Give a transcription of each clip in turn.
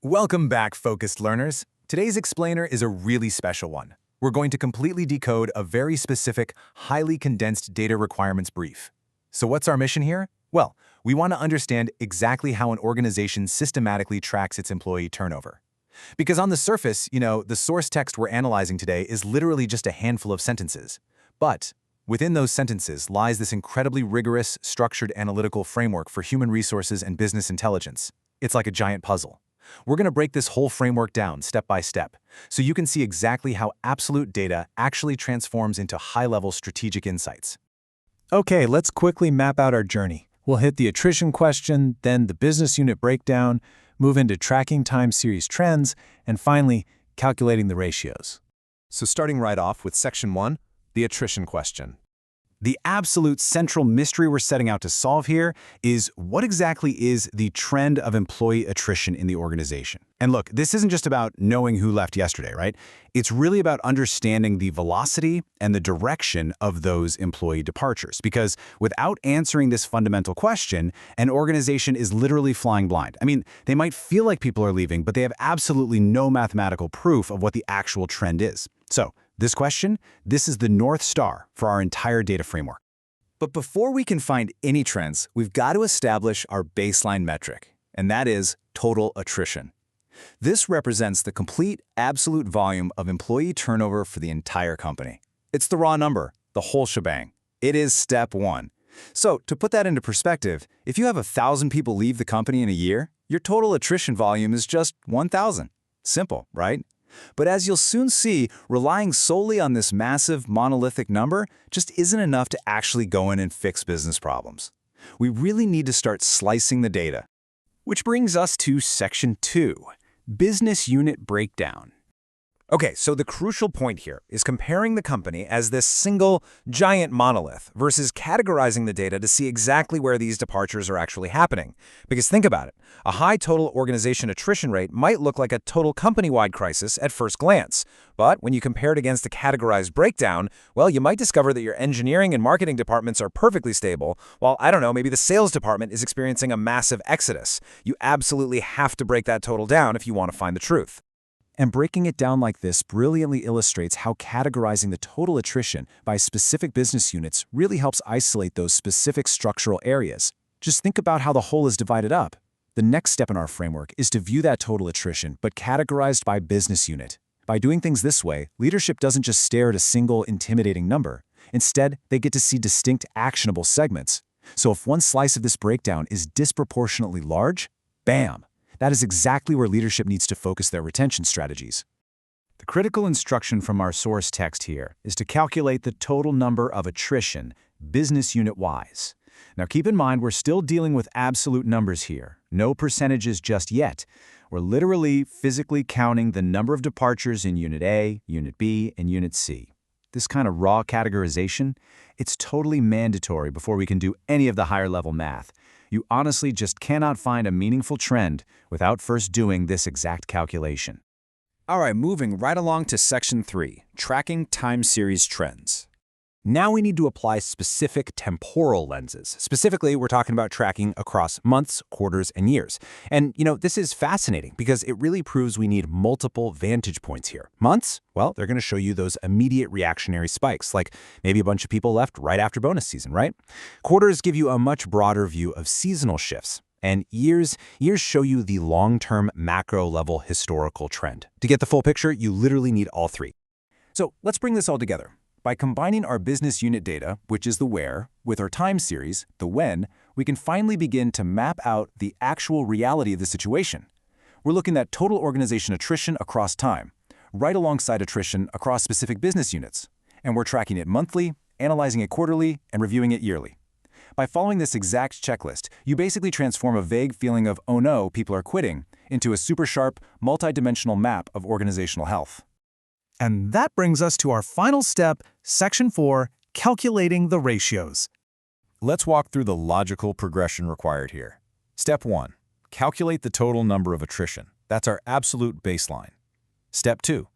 Welcome back, focused learners. Today's explainer is a really special one. We're going to completely decode a very specific, highly condensed data requirements brief. So what's our mission here? Well, we want to understand exactly how an organization systematically tracks its employee turnover. Because on the surface, the source text we're analyzing today is literally just a handful of sentences. But within those sentences lies this incredibly rigorous, structured analytical framework for human resources and business intelligence. It's like a giant puzzle. We're going to break this whole framework down step by step, so you can see exactly how absolute data actually transforms into high-level strategic insights. Okay, let's quickly map out our journey. We'll hit the attrition question, then the business unit breakdown, move into tracking time series trends, and finally, calculating the ratios. So starting right off with Section 1, the attrition question. The absolute central mystery we're setting out to solve here is what exactly is the trend of employee attrition in the organization? And look, this isn't just about knowing who left yesterday, right? It's really about understanding the velocity and the direction of those employee departures. Because without answering this fundamental question, an organization is literally flying blind. I mean, they might feel like people are leaving, but they have absolutely no mathematical proof of what the actual trend is. So, this question, this is the North Star for our entire data framework. But before we can find any trends, we've got to establish our baseline metric, and that is total attrition. This represents the complete, absolute volume of employee turnover for the entire company. It's the raw number, the whole shebang. It is step one. So, to put that into perspective, if you have 1,000 people leave the company in a year, your total attrition volume is just 1,000. Simple, right? But as you'll soon see, relying solely on this massive, monolithic number just isn't enough to actually go in and fix business problems. We really need to start slicing the data. Which brings us to Section 2, Business Unit Breakdown. Okay, so the crucial point here is comparing the company as this single, giant monolith versus categorizing the data to see exactly where these departures are actually happening. Because think about it, a high total organization attrition rate might look like a total company-wide crisis at first glance. But when you compare it against a categorized breakdown, well, you might discover that your engineering and marketing departments are perfectly stable, while, maybe the sales department is experiencing a massive exodus. You absolutely have to break that total down if you want to find the truth. And breaking it down like this brilliantly illustrates how categorizing the total attrition by specific business units really helps isolate those specific structural areas. Just think about how the whole is divided up. The next step in our framework is to view that total attrition, but categorized by business unit. By doing things this way, leadership doesn't just stare at a single intimidating number. Instead, they get to see distinct actionable segments. So if one slice of this breakdown is disproportionately large, bam! That is exactly where leadership needs to focus their retention strategies. The critical instruction from our source text here is to calculate the total number of attrition, business unit-wise. Now keep in mind we're still dealing with absolute numbers here, no percentages just yet. We're literally physically counting the number of departures in Unit A, Unit B, and Unit C. This kind of raw categorization, it's totally mandatory before we can do any of the higher-level math. You honestly just cannot find a meaningful trend without first doing this exact calculation. All right, moving right along to Section 3, Tracking Time Series Trends. Now we need to apply specific temporal lenses. Specifically, we're talking about tracking across months, quarters, and years. And, this is fascinating because it really proves we need multiple vantage points here. Months? Well, they're going to show you those immediate reactionary spikes, like maybe a bunch of people left right after bonus season, right? Quarters give you a much broader view of seasonal shifts. And years show you the long-term macro-level historical trend. To get the full picture, you literally need all three. So let's bring this all together. By combining our business unit data, which is the where, with our time series, the when, we can finally begin to map out the actual reality of the situation. We're looking at total organization attrition across time, right alongside attrition across specific business units. And we're tracking it monthly, analyzing it quarterly, and reviewing it yearly. By following this exact checklist, you basically transform a vague feeling of, oh no, people are quitting, into a super sharp, multi-dimensional map of organizational health. And that brings us to our final step, Section 4, Calculating the Ratios. Let's walk through the logical progression required here. Step 1. Calculate the total number of attrition. That's our absolute baseline. Step 2.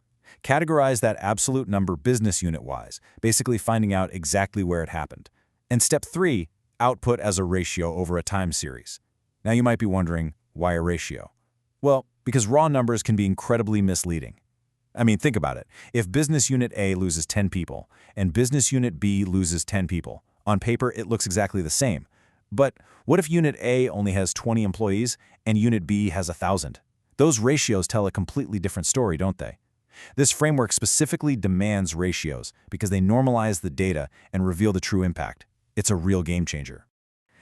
Categorize that absolute number business unit-wise, basically finding out exactly where it happened. And Step 3. Output as a ratio over a time series. Now you might be wondering, why a ratio? Well, because raw numbers can be incredibly misleading. I mean, think about it. If business unit A loses 10 people and business unit B loses 10 people, on paper it looks exactly the same. But what if unit A only has 20 employees and unit B has 1,000? Those ratios tell a completely different story, don't they? This framework specifically demands ratios because they normalize the data and reveal the true impact. It's a real game changer.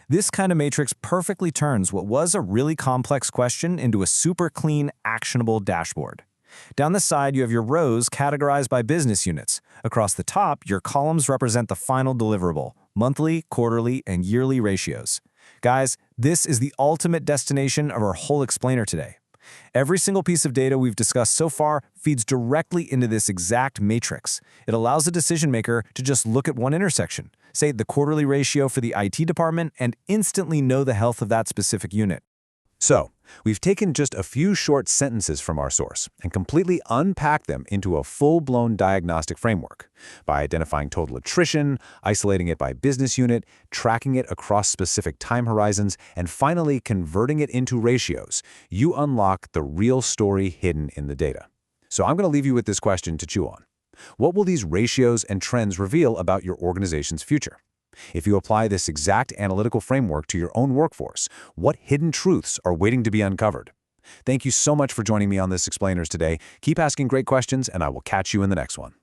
This kind of matrix perfectly turns what was a really complex question into a super clean, actionable dashboard. Down the side, you have your rows categorized by business units. Across the top, your columns represent the final deliverable, monthly, quarterly, and yearly ratios. Guys, this is the ultimate destination of our whole explainer today. Every single piece of data we've discussed so far feeds directly into this exact matrix. It allows the decision maker to just look at one intersection, say the quarterly ratio for the IT department, and instantly know the health of that specific unit. So, we've taken just a few short sentences from our source and completely unpacked them into a full-blown diagnostic framework. By identifying total attrition, isolating it by business unit, tracking it across specific time horizons, and finally converting it into ratios, you unlock the real story hidden in the data. So I'm going to leave you with this question to chew on. What will these ratios and trends reveal about your organization's future? If you apply this exact analytical framework to your own workforce, what hidden truths are waiting to be uncovered? Thank you so much for joining me on this Explainers today. Keep asking great questions, and I will catch you in the next one.